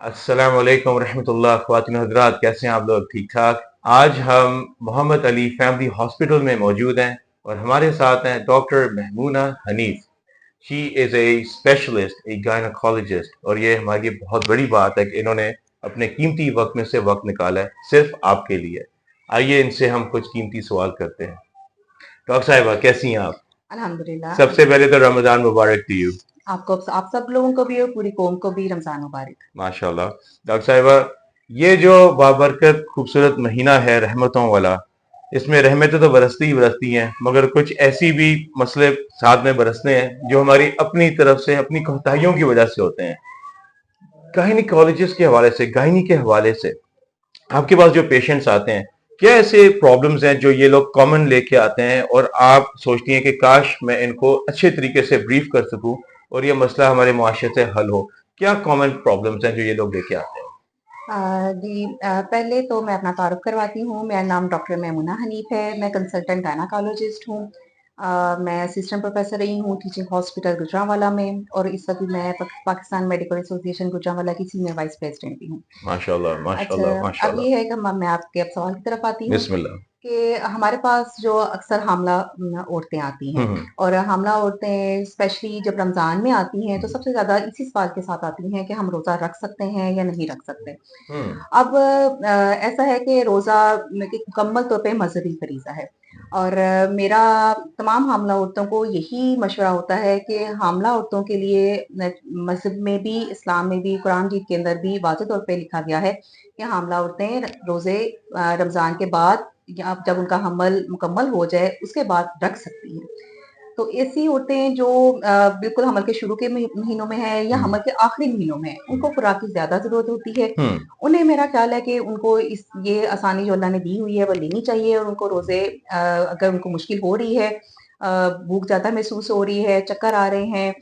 अस्सलाम वालेकुम रहमतुल्लाह। ख्वातीन हज़रात, कैसे हैं आप लोग? ठीक ठाक। आज हम मोहम्मद अली फैमिली हॉस्पिटल में मौजूद हैं और हमारे साथ हैं doctor Mahmuna Hanif. She is a specialist, a gynaecologist, और ये हमारी बहुत बड़ी बात है कि इन्होंने अपने कीमती वक्त में से वक्त निकाला है सिर्फ आपके लिए। आइए इनसे हम कुछ कीमती सवाल करते हैं। डॉक्टर साहिबा, कैसी हैं आप? अल्हम्दुलिल्लाह। सबसे पहले तो रमजान मुबारक टू यू। आपको आप सब लोगों को भी और पूरी कौम को भी रमजान मुबारक। माशाल्लाह। डॉक्टर साहिबा, ये जो बाबरकत खूबसूरत महीना है रहमतों वाला, इसमें रहमतें तो बरसती ही बरसती हैं, मगर कुछ ऐसी भी मसले साथ में बरसते हैं जो हमारी अपनी तरफ से, अपनी कोताहियों की वजह से होते हैं। गायनिकोलॉजिस्ट के हवाले से, गायनी के हवाले से आपके पास जो पेशेंट्स आते हैं, क्या ऐसे प्रॉब्लम्स हैं जो ये लोग कॉमन लेके आते हैं और आप सोचती हैं कि काश मैं इनको अच्छे तरीके से ब्रीफ कर सकूं और ये मसला हमारे मुआशरे से हल हो? क्या कॉमन प्रॉब्लम्स हैं जो ये लोग लेके आते हैं? जी, पहले तो मैं अपना तारुफ करवाती हूँ। मेरा नाम डॉक्टर मैमुना हनीफ है। मैं कंसल्टेंट गायनोकोलॉजिस्ट हूँ। मैं असिस्टेंट प्रोफेसर रही हूँ टीचिंग हॉस्पिटल गुजरांवाला में, और इस वक्त मैं पाकिस्तान मेडिकल एसोसिएशन गुजरांवाला की सीनियर वाइस प्रेसिडेंट भी हूँ। माशाल्लाह, अच्छा, माशाल्लाह, अब माशाल्लाह। ये है कि मैं आपके अब सवाल की तरफ आती हूँ बिस्मिल्लाह। कि हमारे पास जो अक्सर हामला औरतें आती हैं, और हामला औरतें स्पेशली जब रमजान में आती हैं तो सबसे ज्यादा इसी सवाल के साथ आती हैं कि हम रोजा रख सकते हैं या नहीं रख सकते। हम्म। अब ऐसा है कि रोजा एक मुकम्मल तौर पे मजहबी फरीजा है, और मेरा तमाम हामला औरतों को यही मशवरा होता है कि हामला औरतों के लिए मस्जिद में भी, इस्लाम में भी, कुरान मजीद के अंदर भी वाज़ेह तौर पे लिखा गया है कि हामला औरतें रोजे रमजान के बाद, या जब उनका हमल मुकम्मल हो जाए उसके बाद रख सकती हैं। तो ऐसी औरतें जो बिल्कुल हमल के शुरू के महीनों में है या हमल के आखिरी महीनों में है, उनको खुराक की ज्यादा जरूरत होती है। उन्हें, मेरा ख्याल है कि उनको इस ये आसानी जो अल्लाह ने दी हुई है वो लेनी चाहिए, और उनको रोजे अगर उनको मुश्किल हो रही है, भूख ज्यादा महसूस हो रही है, चक्कर आ रहे हैं,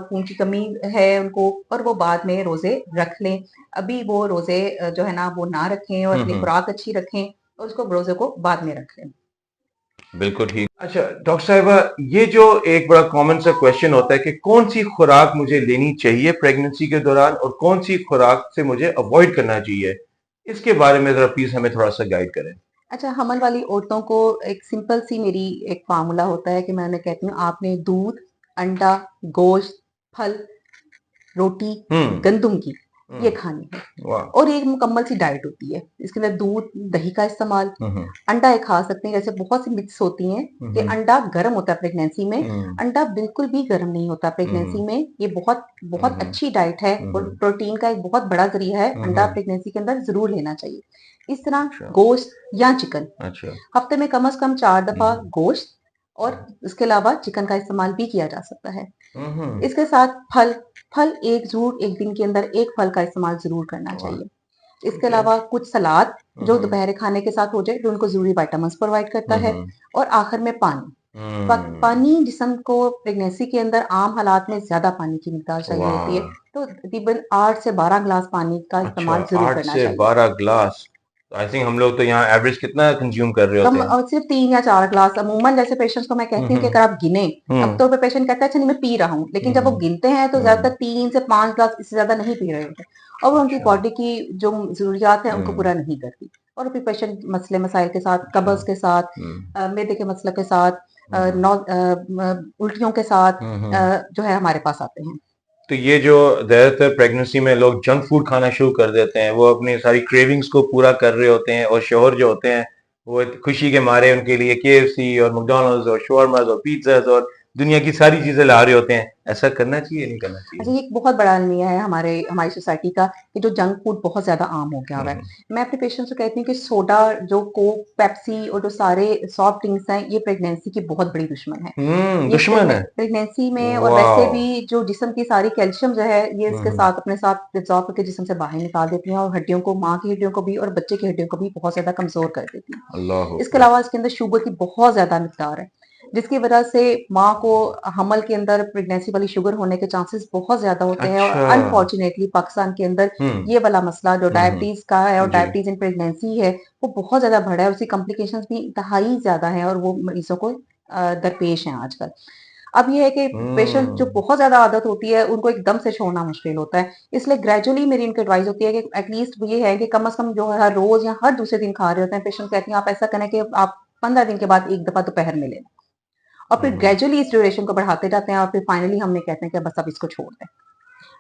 खून की कमी है उनको, और वो बाद में रोजे रख लें। अभी वो रोजे जो है ना वो ना रखें, और अपनी खुराक अच्छी रखें, और उसको रोजे को बाद में रख लें। बिल्कुल ठीक। अच्छा डॉक्टर साहिबा, ये जो एक बड़ा कॉमन सा क्वेश्चन होता है कि कौन सी खुराक मुझे लेनी चाहिए प्रेगनेंसी के दौरान और कौन सी खुराक से मुझे अवॉइड करना चाहिए, इसके बारे में जरा प्लीज हमें थोड़ा सा गाइड करें। अच्छा, हमल वाली औरतों को एक सिंपल सी मेरी एक फार्मूला होता है कि मैं उन्हें कहती हूँ, आपने दूध, अंडा, गोश्त, फल, रोटी, गंदुम की, ये खानी है। वाह। और एक मुकम्मल सी डाइट होती है, इसके अंदर दूध, दही का इस्तेमाल, अंडा एक खा सकते हैं। जैसे बहुत सी मिथ्स होती हैं कि अंडा गर्म होता है प्रेगनेंसी में। अंडा बिल्कुल भी गर्म नहीं होता प्रेगनेंसी में। ये बहुत बहुत अच्छी डाइट है, और प्रोटीन का एक बहुत बड़ा जरिया है। अंडा प्रेगनेंसी के अंदर जरूर लेना चाहिए। इस तरह अच्छा। गोश्त या चिकन, अच्छा। हफ्ते में कम से कम 4 दफा गोश्त और इसके अलावा चिकन का इस्तेमाल भी किया जा सकता है। इसके साथ फल, फल एक जरूर एक दिन के अंदर एक फल का इस्तेमाल जरूर करना चाहिए। इसके अलावा कुछ सलाद जो दोपहर खाने के साथ हो जाए, जो उनको जरूरी विटामिन प्रोवाइड करता है। और आखिर में पानी। पानी जिस्म को प्रेगनेंसी के अंदर आम हालात में ज्यादा पानी की मिकदार चाहिए होती है, तो तकरीबन 8 से 12 गिलास पानी का अच्छा, इस्तेमाल जरूर 8 करना से चाहिए। 12 ग्लास। आई थिंक हम लोग तो यहाँ एवरेज कितना कंज्यूम कर रहे कम होते हैं? सिर्फ 3 या 4 ग्लास। अमूमन जैसे पेशेंट्स को मैं कहती हूँ कि अगर आप गिने, अब तो पेशेंट कहता है अच्छा नहीं मैं पी रहा हूँ, लेकिन जब वो गिनते हैं तो ज्यादातर 3 से 5 ग्लास, इससे ज्यादा नहीं पी रहे होते, और वो उनकी अच्छा। बॉडी की जो जरूरियात है उनको पूरा नहीं करती। और फिर पेशेंट मसले मसाइल के साथ, अच्छा। कब्ज के साथ, मैदे के मसले के साथ, उल्टियों के साथ जो है हमारे पास आते हैं। तो ये जो ज्यादातर प्रेगनेंसी में लोग जंक फूड खाना शुरू कर देते हैं, वो अपनी सारी क्रेविंग्स को पूरा कर रहे होते हैं, और शोहर जो होते हैं वो खुशी के मारे उनके लिए केएफसी और मैकडॉनल्ड्स और शॉर्मास और पिज़्ज़ास और दुनिया की सारी चीजें ला रहे होते हैं। ऐसा करना चाहिए, नहीं करना अच्छा, चाहिए? ये एक बहुत बड़ा अलमिया है हमारे हमारी सोसाइटी का, कि जो जंक फूड बहुत ज्यादा आम हो गया हुआ है। मैं अपने पेशेंट्स को कहती हूँ कि सोडा, जो कोक, पेप्सी और जो सारे सॉफ्ट ड्रिंक्स हैं, ये प्रेगनेंसी की बहुत बड़ी दुश्मन है। ये दुश्मन है। प्रेगनेंसी में और वैसे वाह। भी जो जिस्म की सारी कैल्शियम जो है, ये इसके साथ अपने साथ एब्जॉर्ब करके जिस्म से बाहर निकाल देती हैं, और हड्डियों को, माँ की हड्डियों को भी और बच्चे की हड्डियों को भी बहुत ज्यादा कमजोर कर देती हैं। अल्लाह इसके अकबर। अलावा इसके अंदर शुगर की बहुत ज्यादा मिकदार है, जिसकी वजह से माँ को हमल के अंदर प्रेगनेंसी वाली शुगर होने के चांसेस बहुत ज्यादा होते हैं। और अच्छा। अनफॉर्चुनेटली पाकिस्तान के अंदर ये वाला मसला जो डायबिटीज का है, और जी। डायबिटीज इन प्रेगनेंसी है, वो बहुत ज्यादा बढ़ा है। उसकी कॉम्प्लिकेशंस भी इंतहाई ज्यादा है, और वो मरीजों को दरपेश हैं आजकल। अब ये है कि पेशेंट जो हम्म बहुत ज़्यादा आदत होती है, उनको एकदम से छोड़ना मुश्किल होता है। इसलिए ग्रेजुअली मेरी इनको एडवाइस होती है कि एटलीस्ट ये है कि कम से कम जो है हर रोज़ या हर दूसरे दिन खा रहे होते हैं, पेशेंट कहती हैं आप ऐसा करें कि आप 15 दिन के बाद 1 दफ़ा दोपहर में लें। और फिर हम्म ग्रेजुअली इस ड्यूरेशन को बढ़ाते जाते हैं और फिर फाइनली हमने कहते हैं कि बस अब इसको छोड़ दें।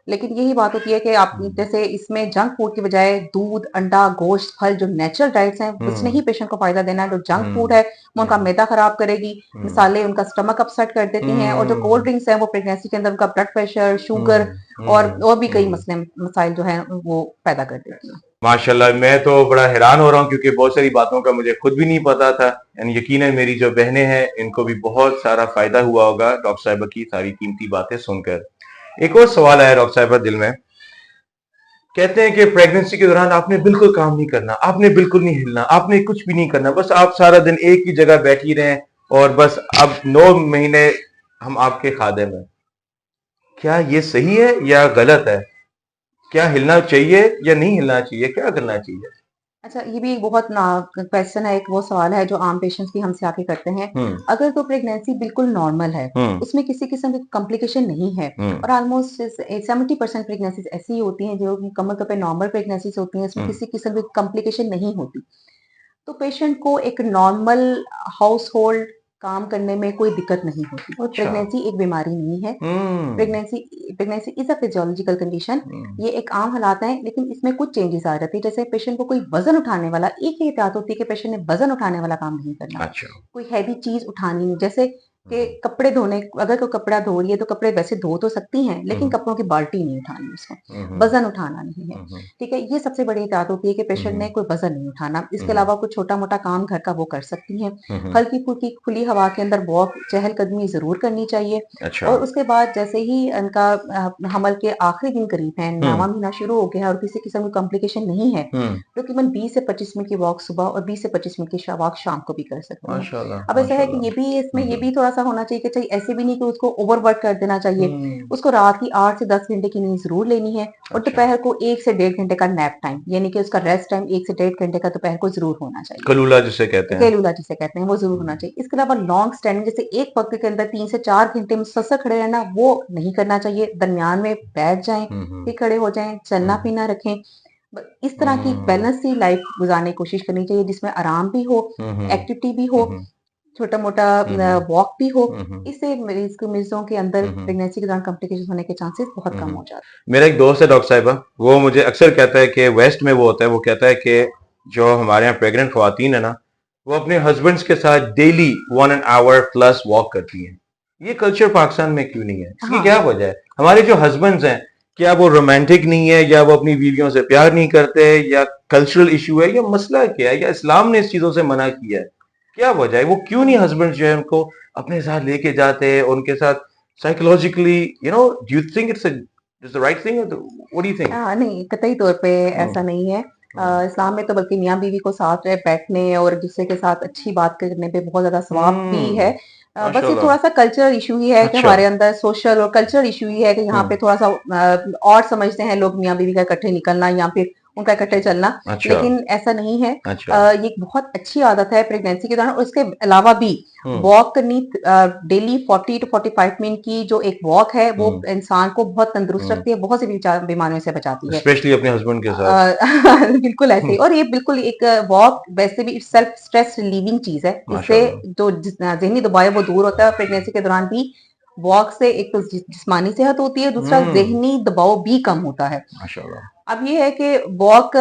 लेकिन यही बात होती है कि आप हम्म जैसे इसमें जंक फूड की बजाय दूध, अंडा, गोश्त, फल जो नेचुरल डाइट्स हैं, उसने हम्म ही पेशेंट को फ़ायदा देना है। जो जंक फूड हम्म है, वो उनका हम्म मैदा खराब करेगी, हम्म मसाले उनका स्टमक अपसेट कर देती हैं और जो कोल्ड हम्म ड्रिंक्स हैं, वो प्रेगनेंसी के अंदर उनका ब्लड प्रेशर, शुगर हम्म और भी कई हम्म मसले मसाइल जो हैं, वो पैदा कर देती हैं। माशाल्लाह, मैं तो बड़ा हैरान हो रहा हूँ क्योंकि बहुत सारी बातों का मुझे खुद भी नहीं पता था। एंड यकीनन मेरी जो बहनें हैं इनको भी बहुत सारा फायदा हुआ होगा डॉक्टर साहिबा की सारी कीमती बातें सुनकर। एक और सवाल आया डॉक्टर साहिबा दिल में। कहते हैं कि प्रेगनेंसी के दौरान आपने बिल्कुल काम नहीं करना, आपने बिल्कुल नहीं हिलना, आपने कुछ भी नहीं करना, बस आप सारा दिन एक ही जगह बैठी रहें और बस अब 9 महीने हम आपके खादिम हैं। क्या ये सही है या गलत है? क्या हिलना चाहिए या नहीं हिलना चाहिए? क्या करना चाहिए? अच्छा, ये भी एक बहुत ना क्वेश्चन है, एक वो सवाल है जो आम पेशेंट्स भी हमसे आके करते हैं। हम्म अगर तो प्रेगनेंसी बिल्कुल नॉर्मल है, हम्म उसमें किसी किस्म की कॉम्प्लिकेशन नहीं है हम्म और ऑलमोस्ट 70% प्रेगनेंसीज़ ऐसी ही होती हैं जो मुकम्मल तौर पे नॉर्मल प्रेगनेंसीज़ होती हैं, इसमें हम्म किसी किस्म की कॉम्प्लिकेशन नहीं होती। तो पेशेंट को एक नॉर्मल हाउस होल्ड काम करने में कोई दिक्कत नहीं होती। अच्छा। प्रेगनेंसी एक बीमारी नहीं है। Hmm pregnancy pregnancy is a physiological condition. Hmm ये एक आम हालात हैं, लेकिन इसमें कुछ चेंजेस आ जाती है। जैसे पेशेंट को कोई वज़न उठाने वाला एक ही एहतियात होती है कि पेशेंट ने वज़न उठाने वाला काम नहीं करना। अच्छा। कोई हैवी चीज़ उठानी नहीं, जैसे कि हम्म कपड़े धोने अगर कोई कपड़ा धो रही है, तो कपड़े वैसे धो तो सकती हैं, लेकिन हम्म कपड़ों की बाल्टी नहीं उठानी उसमें, हम्म वज़न उठाना नहीं है, हम्म ठीक है? ये सबसे बड़ी एहतियात होती है कि पेशेंट हम्म ने कोई वज़न नहीं उठाना। इसके हम्म अलावा कुछ छोटा-मोटा काम घर का वो कर सकती हैं। हम्म हल्की-फुल्की खुली हवा के अंदर वॉक, चहलकदमी ज़रूर करनी चाहिए अच्छा। और उसके बाद जैसे ही उनका हमल के आखिरी दिन करीब हैं, 9वाँ हम्म महीना शुरू हो गया है और किसी किस्म की कॉम्प्लिकेशन नहीं है, हम्म तकरीबन 20 से 25 मिनट की वॉक सुबह और 20 से 25 मिनट की वॉक शाम को भी कर सकती हैं। माशाल्लाह अब ऐसा है कि माशाल्लाह। ये भी इसमें ये भी थोड़ा-सा होना चाहिए कि चाहिए ऐसे भी नहीं कि उसको ओवरवर्क कर देना चाहिए। हम्म उसको रात की 8 से 10 घंटे की नींद ज़रूर लेनी है और अच्छा। दोपहर को 1 से डेढ़ घंटे का नैप टाइम, यानी कि उसका रेस्ट टाइम 1 से डेढ़ घंटे का दोपहर को ज़रूर होना चाहिए। कलूला जिसे कहते हैं। कैलूला जिसे कहते हैं, वो ज़रूर होना हम्म चाहिए। इसके अलावा लॉन्ग स्टैंडिंग जैसे एक वक़्त के अंदर 3 से 4 घंटे मुसलसल खड़े रहना, वो नहीं करना चाहिए। दरमियान में बैठ जाएँ, हम्म फिर खड़े हो जाएँ, हम्म चलना-फिरना रखें। इस तरह की हम्म बैलेंस सी लाइफ गुज़ारने की कोशिश करनी चाहिए जिसमें आराम भी हो, हम्म एक्टिविटी भी हो, हम्म छोटा-मोटा हम्म वॉक भी हो। हम्म इससे मरीज़ों के अंदर हम्म प्रेगनेंसी के दौरान कॉम्प्लिकेशन होने के चांसेस बहुत कम हम्म हो जाते मेरा एक दोस्त है डॉक्टर साहिबा, वो मुझे अक्सर कहता है कि वेस्ट में वो होता है, वो कहता है कि जो हमारे यहाँ प्रेग्नेंट खवातीन है ना, वो अपने हस्बैंड्स के साथ daily 1 an hour plus walk करती हैं। ये कल्चर पाकिस्तान में क्यों नहीं है? हैं। इसकी क्या हाँ, वजह है? हमारे जो हस्बैंड्स हैं, क्या वो रोमांटिक नहीं है या वो अपनी बीवियों से प्यार नहीं करते या कल्चरल इशू है या मसला क्या है या इस्लाम ने इस चीजों से मना किया है? क्या वजह है? वो क्यों नहीं हस्बैंड जो है उनको अपने साथ लेके जाते हैं, उनके साथ psychologically, do you think it's the right thing? What do you think? नहीं, कतई तौर पे हम्म ऐसा नहीं है। हम्म इस्लाम में तो बल्कि मियाँ-बीवी को साथ रहे बैठने और एक-दूसरे के साथ अच्छी बात करने पे बहुत ज़्यादा सवाब भी है। बस ये माशाल्लाह। थोड़ा-सा कल्चरल इश्यू ही है कि अच्छा। हमारे अंदर सोशल और कल्चरल इश्यू ही है कि यहाँ पे हम्म थोड़ा-सा ऑड समझते हैं लोग मियाँ-बीवी का इकट्ठे निकलना या फिर उनका इकट्ठे चलना, अच्छा। लेकिन ऐसा नहीं है। अच्छा। ये एक बहुत अच्छी आदत है प्रेगनेंसी के दौरान और इसके अलावा भी हम्म वॉक करनी डेली 40 टू 45 मिनट की जो एक वॉक है, वो हम्म इंसान को बहुत तंदुरुस्त हम्म रखती है, बहुत सी बीमारियों से बचाती है। स्पेशली अपने हस्बैंड के साथ। अ, बिल्कुल ऐसे ही हम्म, और ये बिल्कुल एक वॉक वैसे भी सेल्फ स्ट्रेस रिलीविंग चीज़ है। इससे माशाल्लाह। जो ज़हनी दबाव है वो दूर होता है और प्रेगनेंसी के दौरान भी वॉक से एक तो जिस्मानी सेहत होती है, दूसरा हम्म ज़हनी दबाव भी कम होता है। माशाल्लाह। अब ये है कि वॉक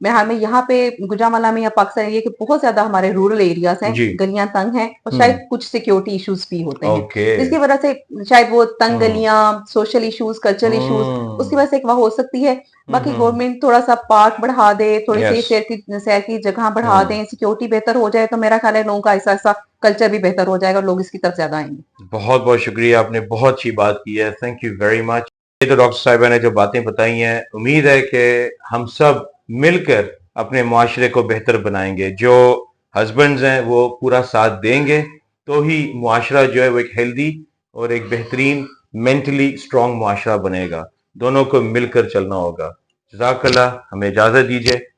हमें यहाँ पे गुजरांवाला में या पाकिस्तान ये कि बहुत ज़्यादा हमारे रूरल एरियाज़ हैं, जी। गलियाँ तंग हैं और हम्म शायद कुछ सिक्योरिटी इश्यूज़ भी होते हैं। ओके। जिसकी वजह से शायद वो तंग हम्म गलियाँ, सोशल इश्यूज़, कल्चरल इश्यूज़ उसकी हम्म वजह से एक वहाँ हो सकती है। बाकी गवर्नमेंट थोड़ा-सा पार्क बढ़ा दे, थोड़ी-सी यस। सैर की जगह बढ़ा हम्म दें, सिक्योरिटी बेहतर हो जाए तो मेरा ख्याल है लोगों का ऐसा-ऐसा कल्चर भी बेहतर हो जाएगा और लोग इसकी तरफ ज़्यादा आएँगे। बहुत बहुत शुक्रिया, आपने बहुत अच्छी बात की है। Thank you very much. ये तो डॉक्टर साहिबा ने जो बातें बताई हैं, उम्मीद है कि हम सब मिलकर अपने मुआशरे को बेहतर बनाएंगे। जो हस्बैंड्स हैं वो पूरा साथ देंगे तो ही मुआशरा जो है वो एक हेल्दी और एक बेहतरीन मेंटली स्ट्रांग मुआशरा बनेगा। दोनों को मिलकर चलना होगा। जज़ाकल्लाह, हमें इजाजत दीजिए।